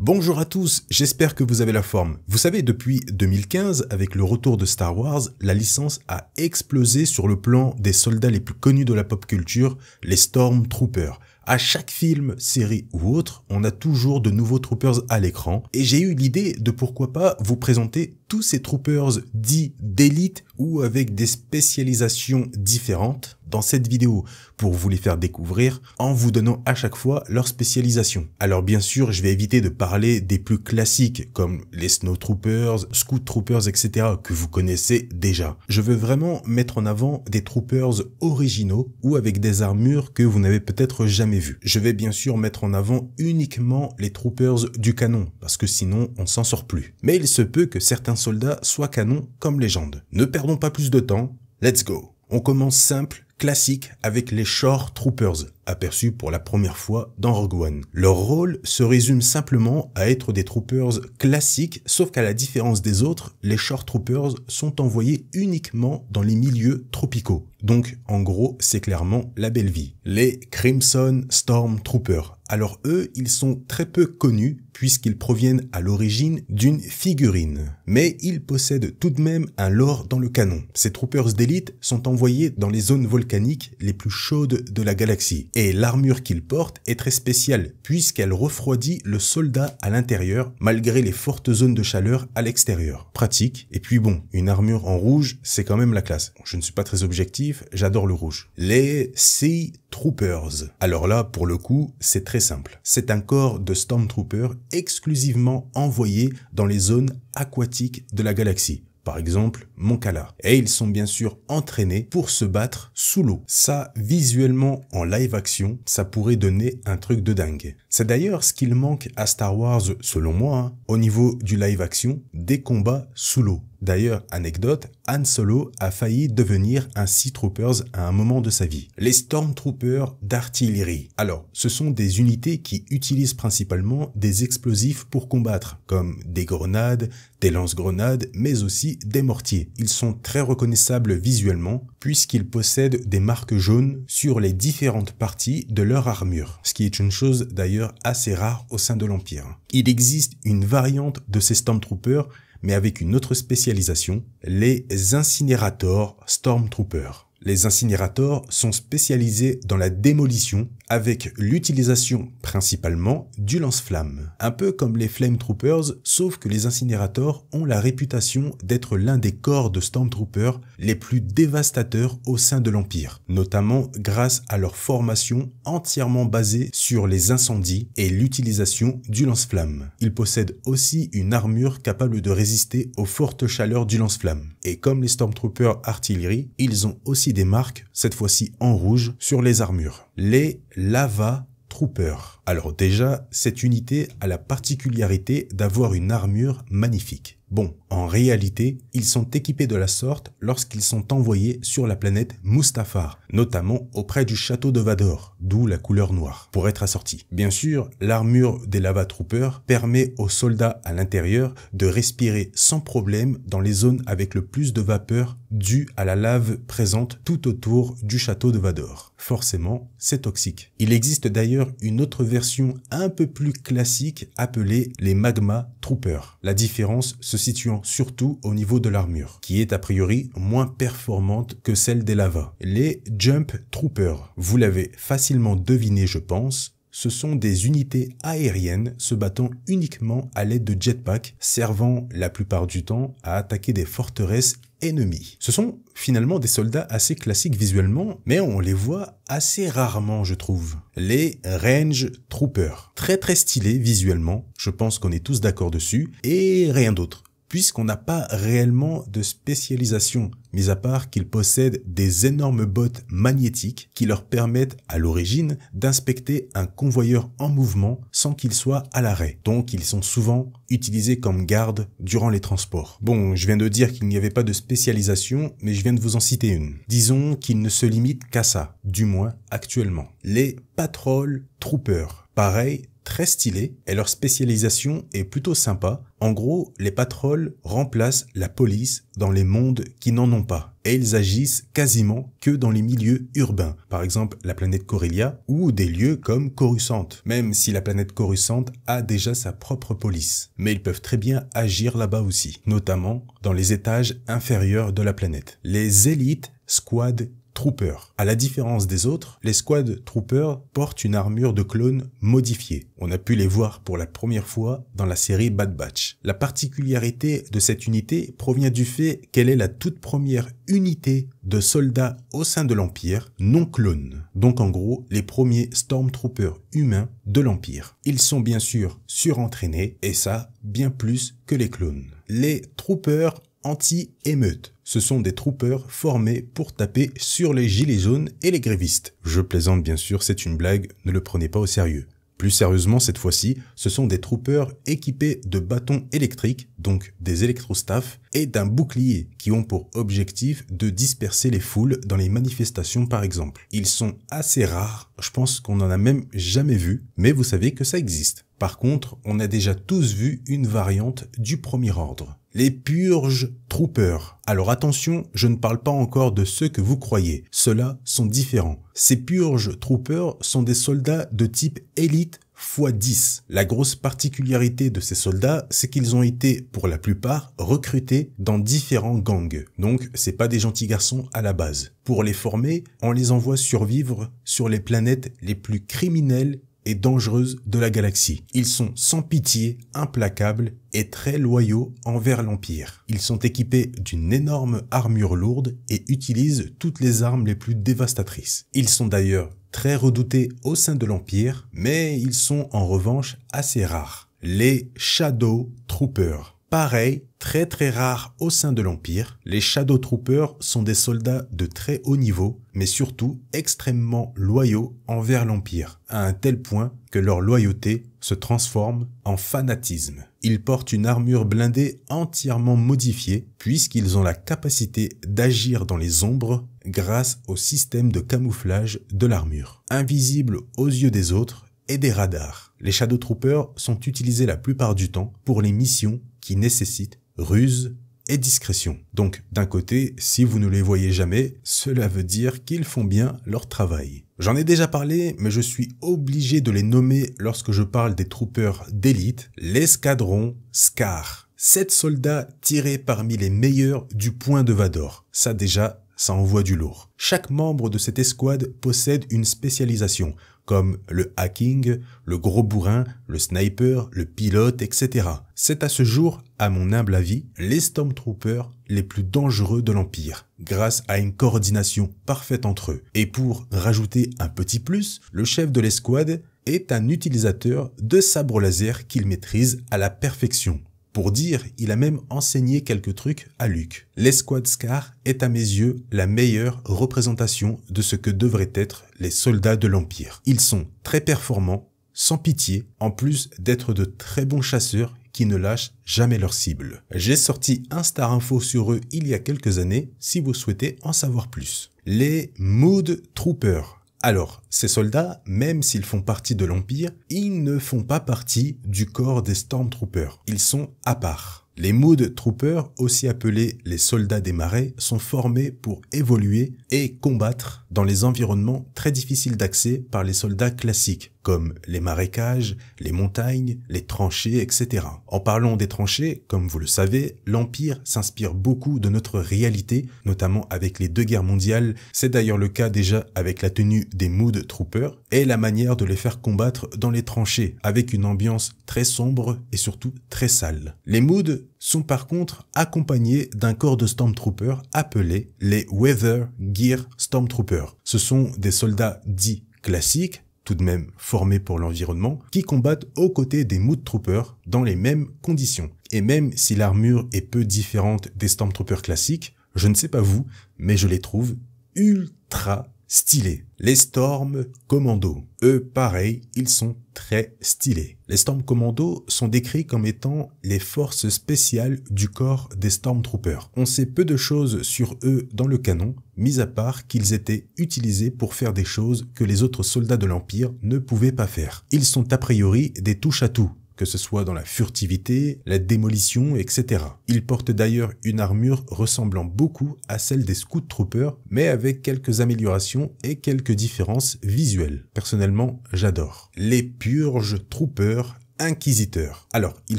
Bonjour à tous, j'espère que vous avez la forme. Vous savez, depuis 2015, avec le retour de Star Wars, la licence a explosé sur le plan des soldats les plus connus de la pop culture, les Stormtroopers. À chaque film, série ou autre, on a toujours de nouveaux troopers à l'écran et j'ai eu l'idée de pourquoi pas vous présenter tous ces troopers dits d'élite ou avec des spécialisations différentes dans cette vidéo pour vous les faire découvrir en vous donnant à chaque fois leur spécialisation. Alors bien sûr, je vais éviter de parler des plus classiques comme les Snowtroopers, Scout Troopers, etc. que vous connaissez déjà. Je veux vraiment mettre en avant des troopers originaux ou avec des armures que vous n'avez peut-être jamais vues. Je vais bien sûr mettre en avant uniquement les troopers du canon parce que sinon on s'en sort plus. Mais il se peut que certains soldats soient canons comme légende. Ne perdons pas plus de temps, let's go. On commence simple, classique avec les Shore Troopers, aperçus pour la première fois dans Rogue One. Leur rôle se résume simplement à être des troopers classiques, sauf qu'à la différence des autres, les Shore Troopers sont envoyés uniquement dans les milieux tropicaux. Donc, en gros, c'est clairement la belle vie. Les Crimson Stormtroopers. Alors eux, ils sont très peu connus puisqu'ils proviennent à l'origine d'une figurine. Mais ils possèdent tout de même un lore dans le canon. Ces troopers d'élite sont envoyés dans les zones volcaniques les plus chaudes de la galaxie. Et l'armure qu'ils portent est très spéciale puisqu'elle refroidit le soldat à l'intérieur malgré les fortes zones de chaleur à l'extérieur. Pratique. Et puis bon, une armure en rouge, c'est quand même la classe. Je ne suis pas très objectif, j'adore le rouge. Les Sea Troopers. Alors là, pour le coup, c'est très simple. C'est un corps de Stormtroopers exclusivement envoyé dans les zones aquatiques de la galaxie. Par exemple, Mon Cala. Et ils sont bien sûr entraînés pour se battre sous l'eau. Ça, visuellement, en live action, ça pourrait donner un truc de dingue. C'est d'ailleurs ce qu'il manque à Star Wars, selon moi, au niveau du live action, des combats sous l'eau. D'ailleurs, anecdote, Han Solo a failli devenir un Sea Troopers à un moment de sa vie. Les Stormtroopers d'artillerie. Alors, ce sont des unités qui utilisent principalement des explosifs pour combattre, comme des grenades, des lance-grenades, mais aussi des mortiers. Ils sont très reconnaissables visuellement, puisqu'ils possèdent des marques jaunes sur les différentes parties de leur armure, ce qui est une chose d'ailleurs assez rare au sein de l'Empire. Il existe une variante de ces Stormtroopers, mais avec une autre spécialisation, les Incinerators Stormtroopers. Les incinérateurs sont spécialisés dans la démolition avec l'utilisation principalement du lance-flamme. Un peu comme les Flame Troopers, sauf que les incinérateurs ont la réputation d'être l'un des corps de Stormtroopers les plus dévastateurs au sein de l'Empire, notamment grâce à leur formation entièrement basée sur les incendies et l'utilisation du lance-flamme. Ils possèdent aussi une armure capable de résister aux fortes chaleurs du lance-flamme. Et comme les Stormtroopers artillerie, ils ont aussi des marques, cette fois-ci en rouge, sur les armures. Les Lava Troopers. Alors déjà, cette unité a la particularité d'avoir une armure magnifique. Bon, en réalité, ils sont équipés de la sorte lorsqu'ils sont envoyés sur la planète Mustafar, notamment auprès du château de Vador, d'où la couleur noire, pour être assorti. Bien sûr, l'armure des Lava Troopers permet aux soldats à l'intérieur de respirer sans problème dans les zones avec le plus de vapeur due à la lave présente tout autour du château de Vador. Forcément, c'est toxique. Il existe d'ailleurs une autre version un peu plus classique appelée les Magma Troopers. La différence se situant surtout au niveau de l'armure, qui est a priori moins performante que celle des Lava. Les Jump Troopers, vous l'avez facilement deviné je pense, ce sont des unités aériennes se battant uniquement à l'aide de jetpacks, servant la plupart du temps à attaquer des forteresses ennemies. Ce sont finalement des soldats assez classiques visuellement, mais on les voit assez rarement je trouve. Les Range Troopers, très stylés visuellement, je pense qu'on est tous d'accord dessus, et rien d'autre. Puisqu'on n'a pas réellement de spécialisation, mis à part qu'ils possèdent des énormes bottes magnétiques qui leur permettent à l'origine d'inspecter un convoyeur en mouvement sans qu'il soit à l'arrêt. Donc ils sont souvent utilisés comme gardes durant les transports. Bon, je viens de dire qu'il n'y avait pas de spécialisation, mais je viens de vous en citer une. Disons qu'ils ne se limitent qu'à ça, du moins actuellement. Les Patrol Troopers. Pareil, très stylés et leur spécialisation est plutôt sympa. En gros, les patrols remplacent la police dans les mondes qui n'en ont pas et ils agissent quasiment que dans les milieux urbains, par exemple la planète Corellia ou des lieux comme Coruscant, même si la planète Coruscant a déjà sa propre police. Mais ils peuvent très bien agir là-bas aussi, notamment dans les étages inférieurs de la planète. Les Elite Squad Troopers. À la différence des autres, les Squad Troopers portent une armure de clone modifiée. On a pu les voir pour la première fois dans la série Bad Batch. La particularité de cette unité provient du fait qu'elle est la toute première unité de soldats au sein de l'Empire non clones. Donc en gros, les premiers Stormtroopers humains de l'Empire. Ils sont bien sûr surentraînés et ça, bien plus que les clones. Les Troopers anti-émeute. Ce sont des troopers formés pour taper sur les gilets jaunes et les grévistes. Je plaisante bien sûr, c'est une blague, ne le prenez pas au sérieux. Plus sérieusement cette fois-ci, ce sont des troopers équipés de bâtons électriques, donc des électrostaffs, et d'un bouclier qui ont pour objectif de disperser les foules dans les manifestations par exemple. Ils sont assez rares, je pense qu'on n'en a même jamais vu, mais vous savez que ça existe. Par contre, on a déjà tous vu une variante du premier ordre. Les Purge Troopers. Alors attention, je ne parle pas encore de ceux que vous croyez. Ceux-là sont différents. Ces Purge Troopers sont des soldats de type élite x10. La grosse particularité de ces soldats, c'est qu'ils ont été, pour la plupart, recrutés dans différents gangs. Donc, c'est pas des gentils garçons à la base. Pour les former, on les envoie survivre sur les planètes les plus criminelles et dangereuses de la galaxie. Ils sont sans pitié, implacables et très loyaux envers l'Empire. Ils sont équipés d'une énorme armure lourde et utilisent toutes les armes les plus dévastatrices. Ils sont d'ailleurs très redoutés au sein de l'Empire, mais ils sont en revanche assez rares. Les Shadow Troopers. Pareil, très rares au sein de l'Empire, les Shadow Troopers sont des soldats de très haut niveau, mais surtout extrêmement loyaux envers l'Empire, à un tel point que leur loyauté se transforme en fanatisme. Ils portent une armure blindée entièrement modifiée, puisqu'ils ont la capacité d'agir dans les ombres grâce au système de camouflage de l'armure. Invisibles aux yeux des autres et des radars. Les Shadow Troopers sont utilisés la plupart du temps pour les missions qui nécessitent ruse et discrétion. Donc, d'un côté, si vous ne les voyez jamais, cela veut dire qu'ils font bien leur travail. J'en ai déjà parlé, mais je suis obligé de les nommer lorsque je parle des troopers d'élite, l'escadron Scar. 7 soldats tirés parmi les meilleurs du point de Vador. Ça déjà, ça envoie du lourd. Chaque membre de cette escouade possède une spécialisation, comme le hacking, le gros bourrin, le sniper, le pilote, etc. C'est à ce jour, à mon humble avis, les Stormtroopers les plus dangereux de l'Empire, grâce à une coordination parfaite entre eux. Et pour rajouter un petit plus, le chef de l'escouade est un utilisateur de sabre laser qu'il maîtrise à la perfection. Pour dire, il a même enseigné quelques trucs à Luke. L'escouade Scar est à mes yeux la meilleure représentation de ce que devraient être les soldats de l'Empire. Ils sont très performants, sans pitié, en plus d'être de très bons chasseurs qui ne lâchent jamais leur cible. J'ai sorti un Star Info sur eux il y a quelques années, si vous souhaitez en savoir plus. Les Mood Troopers. Alors, ces soldats, même s'ils font partie de l'Empire, ils ne font pas partie du corps des Stormtroopers. Ils sont à part. Les Mood Troopers, aussi appelés les soldats des marais, sont formés pour évoluer et combattre dans les environnements très difficiles d'accès par les soldats classiques, comme les marécages, les montagnes, les tranchées, etc. En parlant des tranchées, comme vous le savez, l'Empire s'inspire beaucoup de notre réalité, notamment avec les 2 guerres mondiales. C'est d'ailleurs le cas déjà avec la tenue des Mood Troopers et la manière de les faire combattre dans les tranchées, avec une ambiance très sombre et surtout très sale. Les Mood sont par contre accompagnés d'un corps de Stormtroopers appelés les Weather Gear Stormtroopers. Ce sont des soldats dits classiques, tout de même formés pour l'environnement, qui combattent aux côtés des Mood Troopers dans les mêmes conditions. Et même si l'armure est peu différente des Stormtroopers classiques, je ne sais pas vous, mais je les trouve ultra Stylés. Les Storm Commando. Eux, pareil, ils sont très stylés. Les Storm Commando sont décrits comme étant les forces spéciales du corps des Stormtroopers. On sait peu de choses sur eux dans le canon, mis à part qu'ils étaient utilisés pour faire des choses que les autres soldats de l'Empire ne pouvaient pas faire. Ils sont a priori des touche-à-tout, que ce soit dans la furtivité, la démolition, etc. Ils portent d'ailleurs une armure ressemblant beaucoup à celle des Scout Troopers, mais avec quelques améliorations et quelques différences visuelles. Personnellement, j'adore. Les Purge Troopers Inquisiteurs. Alors, il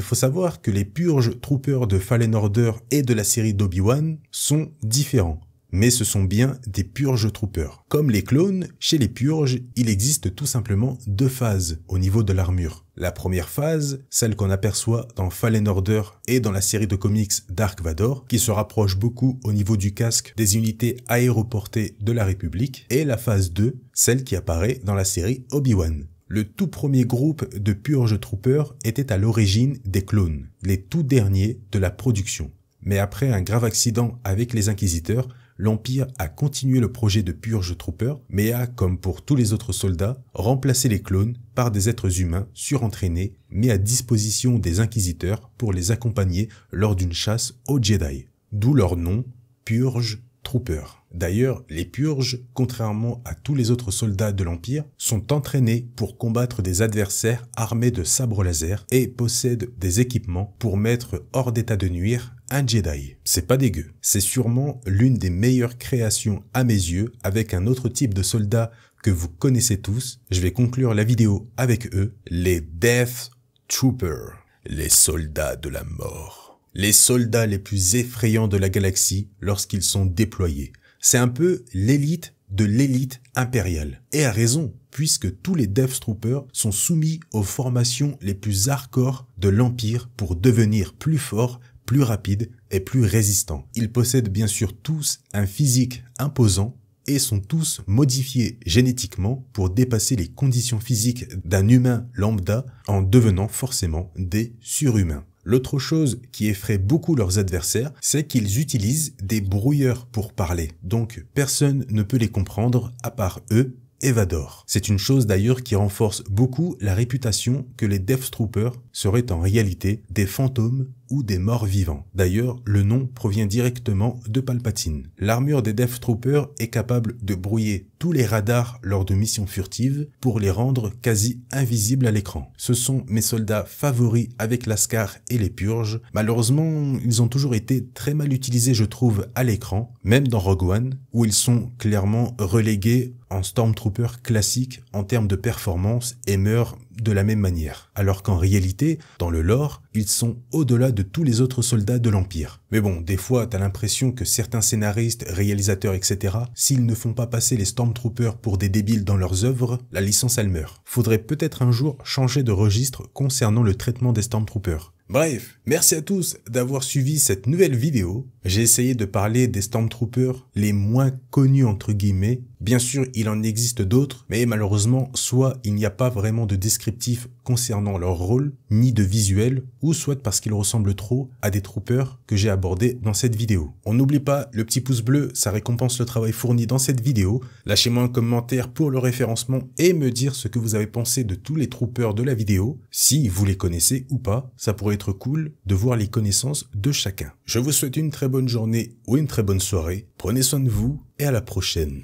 faut savoir que les Purge Troopers de Fallen Order et de la série d'Obi-Wan sont différents. Mais ce sont bien des Purge Troopers. Comme les clones, chez les Purges, il existe tout simplement deux phases au niveau de l'armure. La première phase, celle qu'on aperçoit dans Fallen Order et dans la série de comics Dark Vador, qui se rapproche beaucoup au niveau du casque des unités aéroportées de la République, et la phase 2, celle qui apparaît dans la série Obi-Wan. Le tout premier groupe de Purge Troopers était à l'origine des clones, les tout derniers de la production. Mais après un grave accident avec les Inquisiteurs, l'Empire a continué le projet de Purge Troopers, mais a, comme pour tous les autres soldats, remplacé les clones par des êtres humains surentraînés, mis à disposition des Inquisiteurs pour les accompagner lors d'une chasse aux Jedi. D'où leur nom, Purge Troopers. D'ailleurs, les Purges, contrairement à tous les autres soldats de l'Empire, sont entraînés pour combattre des adversaires armés de sabres laser et possèdent des équipements pour mettre hors d'état de nuire un Jedi. C'est pas dégueu. C'est sûrement l'une des meilleures créations à mes yeux avec un autre type de soldat que vous connaissez tous. Je vais conclure la vidéo avec eux, les Death Troopers, les soldats de la mort. Les soldats les plus effrayants de la galaxie lorsqu'ils sont déployés. C'est un peu l'élite de l'élite impériale. Et à raison, puisque tous les Death Troopers sont soumis aux formations les plus hardcore de l'Empire pour devenir plus forts, plus rapides et plus résistants. Ils possèdent bien sûr tous un physique imposant et sont tous modifiés génétiquement pour dépasser les conditions physiques d'un humain lambda en devenant forcément des surhumains. L'autre chose qui effraie beaucoup leurs adversaires, c'est qu'ils utilisent des brouilleurs pour parler. Donc personne ne peut les comprendre à part eux et Vador. C'est une chose d'ailleurs qui renforce beaucoup la réputation que les Death Troopers seraient en réalité des fantômes ou des morts vivants. D'ailleurs, le nom provient directement de Palpatine. L'armure des Death Troopers est capable de brouiller tous les radars lors de missions furtives pour les rendre quasi invisibles à l'écran. Ce sont mes soldats favoris avec l'Ascar et les Purges. Malheureusement, ils ont toujours été très mal utilisés, je trouve, à l'écran, même dans Rogue One, où ils sont clairement relégués en Stormtrooper classique en termes de performance et meurent de la même manière. Alors qu'en réalité, dans le lore, ils sont au-delà de tous les autres soldats de l'Empire. Mais bon, des fois, t'as l'impression que certains scénaristes, réalisateurs, etc., s'ils ne font pas passer les Stormtroopers pour des débiles dans leurs œuvres, la licence elle meurt. Faudrait peut-être un jour changer de registre concernant le traitement des Stormtroopers. Bref, merci à tous d'avoir suivi cette nouvelle vidéo. J'ai essayé de parler des Stormtroopers les moins connus entre guillemets. Bien sûr, il en existe d'autres, mais malheureusement, soit il n'y a pas vraiment de descriptif concernant leur rôle, ni de visuel, ou soit parce qu'ils ressemblent trop à des troopers que j'ai abordés dans cette vidéo. On n'oublie pas le petit pouce bleu, ça récompense le travail fourni dans cette vidéo. Lâchez-moi un commentaire pour le référencement et me dire ce que vous avez pensé de tous les troopers de la vidéo, si vous les connaissez ou pas. Ça pourrait être cool de voir les connaissances de chacun. Je vous souhaite une très bonne journée ou une très bonne soirée. Prenez soin de vous et à la prochaine.